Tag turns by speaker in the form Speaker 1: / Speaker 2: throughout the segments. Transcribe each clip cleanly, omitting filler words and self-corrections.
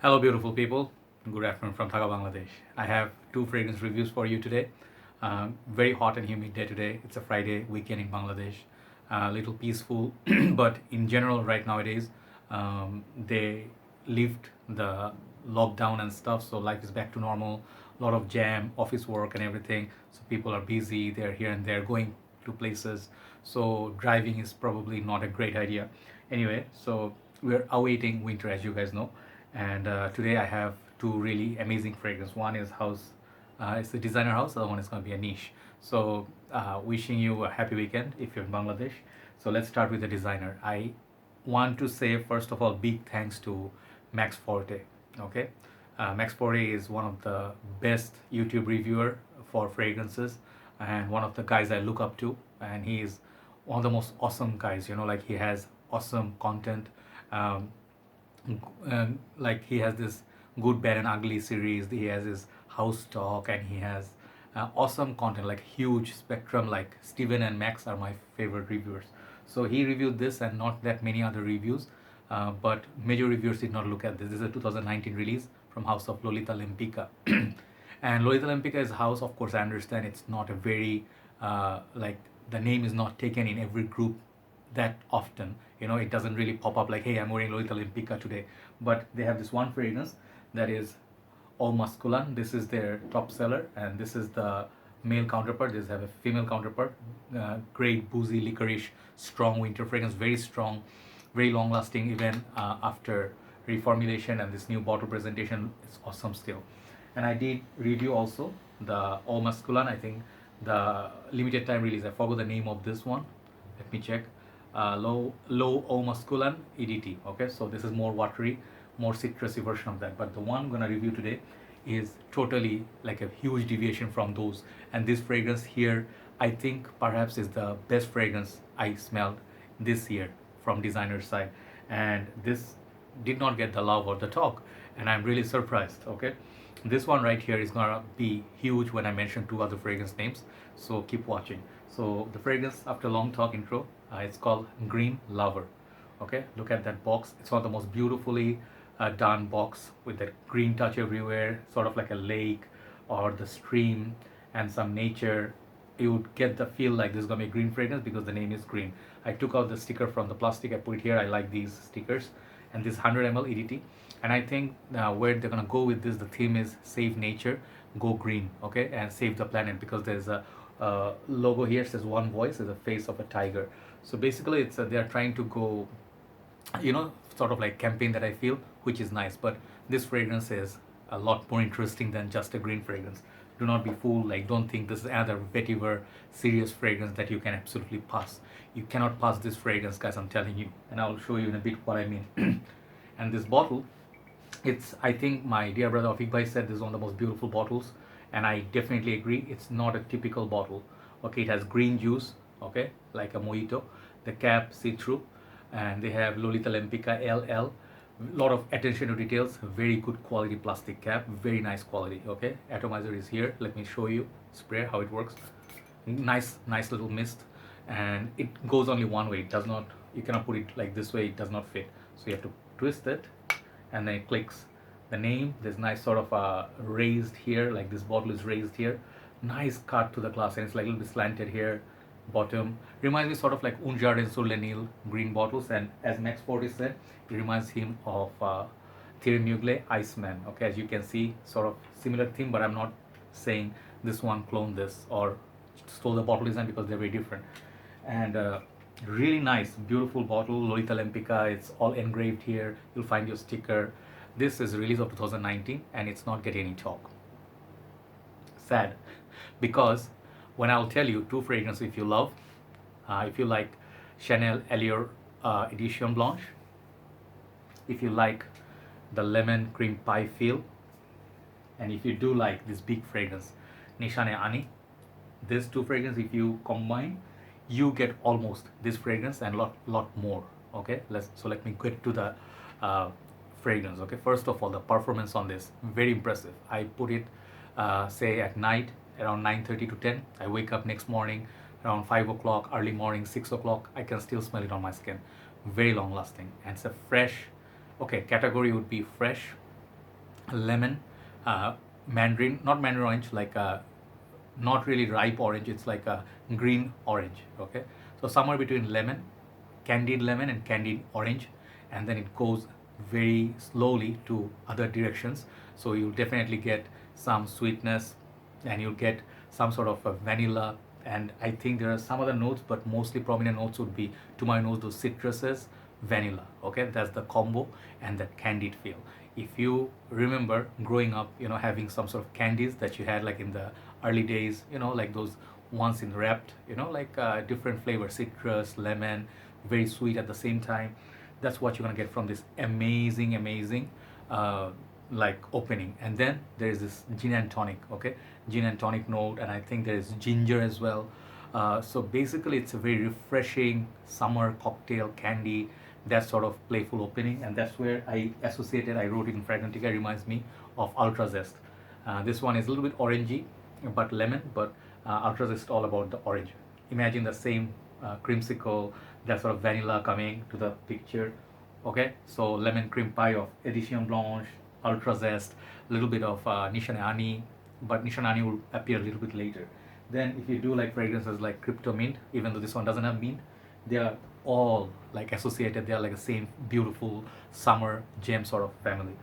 Speaker 1: Hello, beautiful people. Good afternoon from Dhaka, Bangladesh. I have two fragrance reviews for you today. Very hot and humid day today. It's a Friday weekend in Bangladesh. A little peaceful, but in general, right nowadays, they lift the lockdown and stuff, so life is back to normal. A lot of jam, office work, and everything. So people are busy. They're here and there going to places. So driving is probably not a great idea. Anyway, so we're awaiting winter, as you guys know, and today I have two really amazing fragrances. One is house, it's a designer house. The other one is going to be a niche. So wishing you a happy weekend if you're in Bangladesh. So let's start with the designer. I want to say first of all big thanks to Max Forte. Okay, Max Forte is one of the best YouTube reviewer for fragrances and one of the guys I look up to, and he is one of the most awesome guys. Like he has awesome content. um, like he has this good bad and ugly series, he has his house talk, and he has awesome content, like huge spectrum. Like Steven and Max are my favorite reviewers, so he reviewed this and not that many other reviews. But major reviewers did not look at this. This is a 2019 release from house of Lolita Lempicka. And Lolita Lempicka is house, of course I understand it's not a very like the name is not taken in every group that often. It doesn't really pop up like, hey, I'm wearing Lolita Lempicka today. But they have this one fragrance that is all masculine. This is their top seller, and this is the male counterpart. This have a female counterpart. Great boozy licorice strong winter fragrance, very strong, very long lasting even after reformulation, and this new bottle presentation is awesome still. And I did review also the all masculine. I think the limited time release, I forgot the name of this one. Let me check. Low O masculine EDT. Okay, so this is more watery, more citrusy version of that. But the one I'm gonna review today is totally like a huge deviation from those. And this fragrance here, I think perhaps is the best fragrance I smelled this year from designer side. And this did not get the love or the talk, and I'm really surprised. Okay, this one right here is gonna be huge when I mention two other fragrance names, so keep watching. So the fragrance, after long talk intro, it's called Green Lover. Okay, look at that box. It's one of the most beautifully done box with that green touch everywhere, sort of like a lake or the stream and some nature. You would get the feel like this is gonna be a green fragrance because the name is green. I took out the sticker from the plastic, I put it here. I like these stickers. And this 100 ml EDT. And I think where they're gonna go with this, the theme is save nature, go green. Okay, and save the planet, because there's a logo here says one voice is the face of a tiger. So basically it's they are trying to go, sort of like campaign that I feel, which is nice. But this fragrance is a lot more interesting than just a green fragrance. Do not be fooled. Like, don't think this is another vetiver serious fragrance that you can absolutely pass. You cannot pass this fragrance, guys, I'm telling you. And I'll show you in a bit what I mean. And this bottle, it's, I think my dear brother Afik Bhai said this is one of the most beautiful bottles, and I definitely agree. It's not a typical bottle. Okay, it has green juice, okay, like a mojito. The cap see-through, and they have Lolita Lempicka LL. Lot of attention to details. Very good quality plastic cap, very nice quality. Okay, atomizer is here. Let me show you spray how it works. Nice little mist, and it goes only one way. It does not, you cannot put it like this way, it does not fit. So you have to twist it, and then it clicks. The name, there's nice sort of raised here, like this bottle is raised here. Nice cut to the glass, and it's like a little bit slanted here. Bottom reminds me sort of like Un Jardin sur le Nil green bottles, and as Max Forte said, it reminds him of Thierry Mugler Iceman. Okay, as you can see, sort of similar theme, but I'm not saying this one cloned this or stole the bottle design, because they're very different. And really nice, beautiful bottle, Lolita Lempicka. It's all engraved here. You'll find your sticker. This is release of 2019, and it's not getting any talk. Sad, because when I'll tell you two fragrances if you love, if you like Chanel Allure Edition Blanche, if you like the lemon cream pie feel, and if you do like this big fragrance, Nishane Ani, these two fragrances, if you combine, you get almost this fragrance and lot more. Okay, let me get to the fragrance. Okay, first of all, the performance on this, very impressive. I put it say at night around 9:30 to 10. I wake up next morning around 5 o'clock, early morning 6 o'clock, I can still smell it on my skin. Very long lasting, and it's a fresh, okay, category would be fresh, lemon, mandarin, not mandarin orange, like not really ripe orange, it's like a green orange. Okay, so somewhere between lemon and candied orange, and then it goes very slowly to other directions. So you'll definitely get some sweetness, and you'll get some sort of a vanilla, and I think there are some other notes, but mostly prominent notes would be, to my nose, those citruses, vanilla. Okay, that's the combo, and that candied feel. If you remember growing up, having some sort of candies that you had like in the early days, like those ones in wrapped, like different flavors, citrus, lemon, very sweet at the same time. That's what you're gonna get from this amazing like opening. And then there is this gin and tonic. Okay, gin and tonic note, and I think there is ginger as well. So basically it's a very refreshing summer cocktail candy, that sort of playful opening, and that's where I wrote it in Fragrantica, reminds me of Ultra Zest. This one is a little bit orangey, but lemon, but Ultra Zest all about the orange. Imagine the same creamsicle, that sort of vanilla coming to the picture. Okay, so lemon cream pie of Edition Blanche, Ultra Zest, a little bit of Nishane, but Nishane will appear a little bit later. Then if you do like fragrances like Crypto Mint, even though this one doesn't have mint, they are all like associated, they are like the same beautiful summer gem sort of family.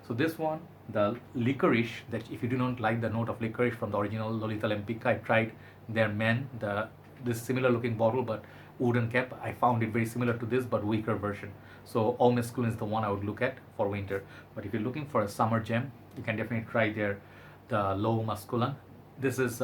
Speaker 1: So this one, the licorice, that if you do not like the note of licorice from the original Lolita Lempicka, I tried their men, this similar looking bottle but wooden cap. I found it very similar to this but weaker version. So All Masculine is the one I would look at for winter. But if you're looking for a summer gem, you can definitely try the Low Masculine. This is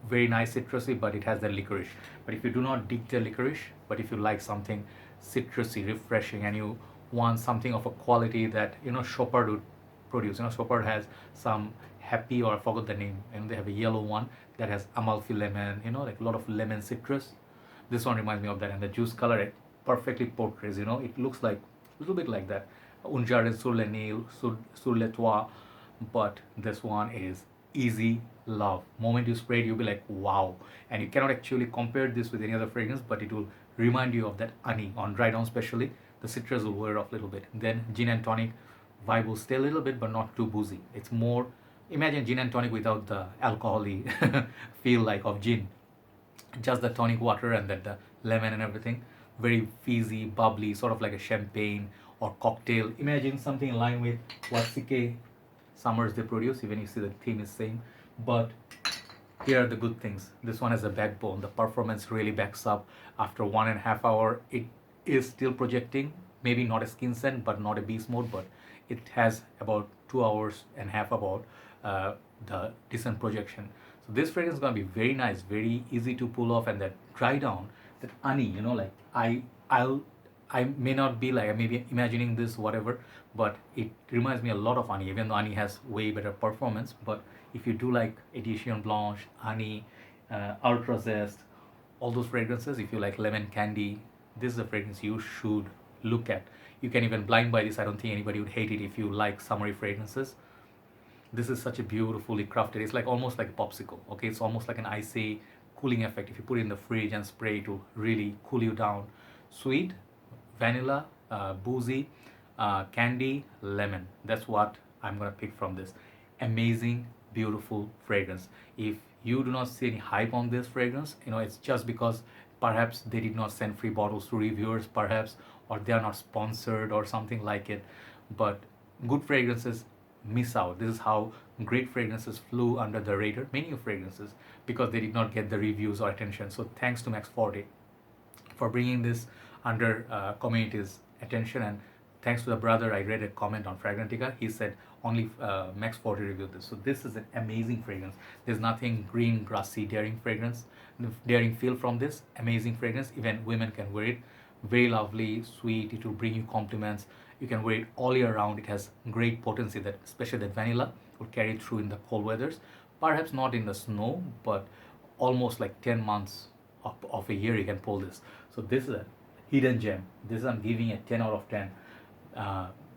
Speaker 1: very nice citrusy, but it has the licorice. But if you do not dig the licorice, but if you like something citrusy, refreshing, and you want something of a quality that Chopard would produce. Chopard has some happy, or I forgot the name, and they have a yellow one that has Amalfi lemon, like a lot of lemon citrus. This one reminds me of that, and the juice color, it perfectly portrays. It looks like a little bit like that. Un jardin sur le Nil, sur le toit, but this one is easy love. Moment you spray it, you'll be like wow, and you cannot actually compare this with any other fragrance, but it will remind you of that honey on dry down, especially the citrus will wear off a little bit. Then gin and tonic vibe will stay a little bit, but not too boozy. It's more, imagine gin and tonic without the alcoholy feel like of gin, just the tonic water and then the lemon and everything. Very fizzy, bubbly, sort of like a champagne or cocktail. Imagine something in line with what CK summers they produce. Even you see the theme is same, but here are the good things. This one has a backbone. The performance really backs up. After 1.5 hours, it is still projecting. Maybe not a skin scent, but not a beast mode, but it has about 2 hours and a half about the decent projection. So this fragrance is gonna be very nice, very easy to pull off, and that dry down, that honey, like I may not be like, I may be imagining this whatever, but it reminds me a lot of honey, even though honey has way better performance. But if you do like Edition Blanche, honey, Ultra Zest, all those fragrances, if you like lemon candy, this is a fragrance you should look at. You can even blind buy this. I don't think anybody would hate it if you like summery fragrances. This is such a beautifully crafted, it's like almost like a popsicle. Okay, it's almost like an icy cooling effect. If you put it in the fridge and spray, it will really cool you down. Sweet, vanilla, boozy, candy, lemon. That's what I'm gonna pick from this amazing, beautiful fragrance. If you do not see any hype on this fragrance, it's just because perhaps they did not send free bottles to reviewers, perhaps, or they are not sponsored or something like it. But good fragrances miss out. This is how great fragrances flew under the radar, many of fragrances, because they did not get the reviews or attention. So thanks to Max Forte for bringing this under community's attention, and thanks to the brother, I read a comment on Fragrantica. He said only Max Forte reviewed this. So this is an amazing fragrance. There's nothing green, grassy, daring fragrance, daring feel from this amazing fragrance. Even women can wear it. Very lovely, sweet. It will bring you compliments. You can wear it all year round. It has great potency, that especially that vanilla will carry through in the cold weathers. Perhaps not in the snow, but almost like 10 months of a year you can pull this. So this is a hidden gem. This I'm giving a 10 out of 10.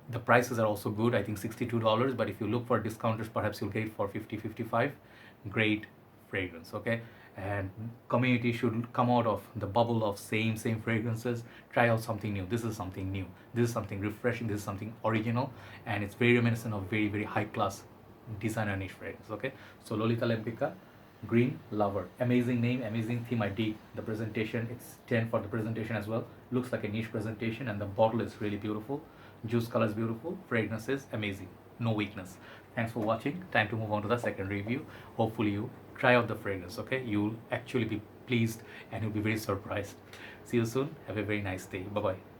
Speaker 1: The prices are also good. I think $62, but if you look for discounters, perhaps you'll get it for 50, 55. Great fragrance. Okay, and community should come out of the bubble of same fragrances. Try out something new. This is something new, this is something refreshing, this is something original, and it's very reminiscent of very high class designer niche fragrance. Okay, so Lolita Lempicka Green Lover, amazing name, amazing theme. I dig the presentation. It's 10 for the presentation as well. Looks like a niche presentation, and the bottle is really beautiful. Juice color is beautiful. Fragrance is amazing. No weakness. Thanks for watching. Time to move on to the second review. Hopefully you try out the fragrance. Okay, you'll actually be pleased and you'll be very surprised. See you soon. Have a very nice day. Bye bye.